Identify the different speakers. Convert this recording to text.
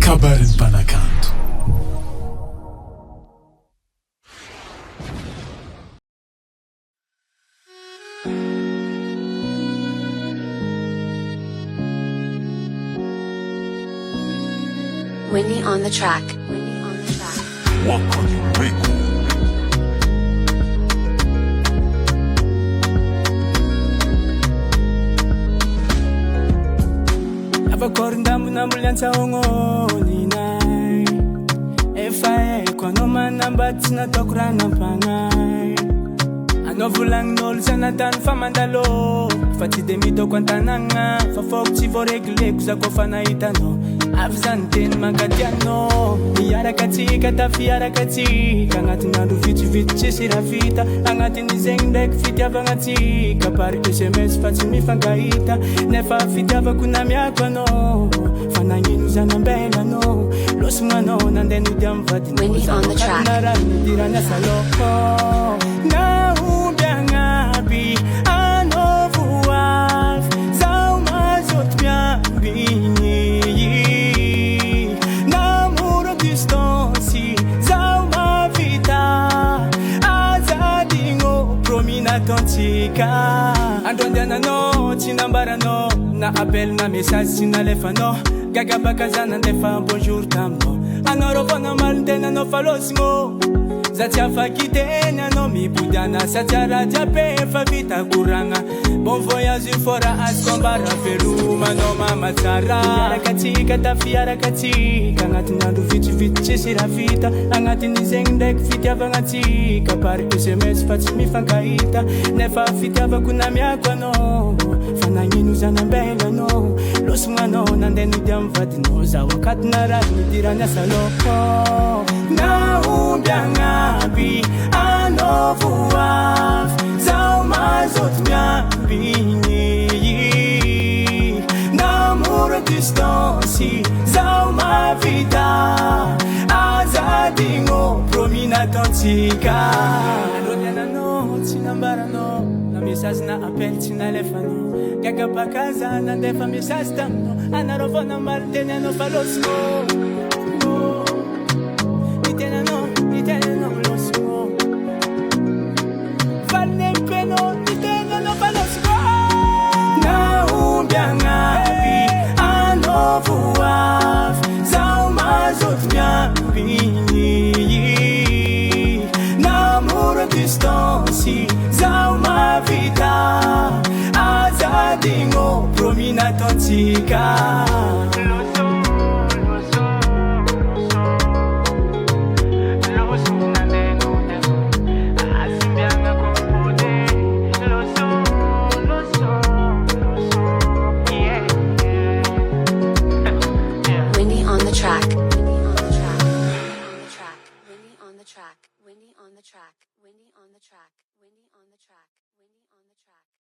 Speaker 1: KABARON'NY MPANAKANTO.
Speaker 2: Winnie on the track. Winnie on the track.
Speaker 1: Walk on your wiggle.
Speaker 3: Avakorindambu nambulianza ongoni nai Efa kwa noma nambatina tokurana pangai Anovulang nol sanatan famandalo Fatide mito kwantananga Fafok chivo regle kuzakofana itano Afzanten makatiano Yara katika tafiara katika Angati nandu vitu chisira vita Angati nizengdek fiti avangatika Pari SMS fati mifangaita Nefa fiti avakuna miakwa no Fananginu zanambela no Losumano nandenu diamvati
Speaker 2: Winnie on the track.
Speaker 3: Diranya saloko Na umbiangabi Anovuaf Zauma zot miambini Namuro distansi Zauma vita Azadingo Promina tontika Andondiana no Tinambara no Na appel na message sinalefa no Gagabakazana ndefa bonjour tambo Anorovona maltena no falosimo Zatia fakitenya no mipudana Satia radia pefa vita kuranga Bon voyage fora askombara Feruma no mama tsara Yara katika tafiara katika Angati nandu vitu chisira vita Angati nizengdek fiti avangatika Pari SMS fati mifangaita Nefa fiti avakuna miakwa no Fananginu zanambela no Losumano nandenu diamvati no Zawakati narani diranya saloko Na umbiangabi Anovuaf Zauma zot miambini Namuro distansi Zauma vida Azadingo Promina tontika Rodiana no Tinambara no Na message na appel tinalefa no Gagabakaza na ndefa message tamno Anarovona maltenya no falosmo Itena no losmo Valempeno itena no falosmo Na umbiangabi Anovuaf Zauma zot miambini Namuro distansi Zauma vida Azadingo Promina tontika
Speaker 2: Winnie on the track. Winnie on the track. Winnie on the track. Winnie on the track. Winnie on the track. Winnie on the track.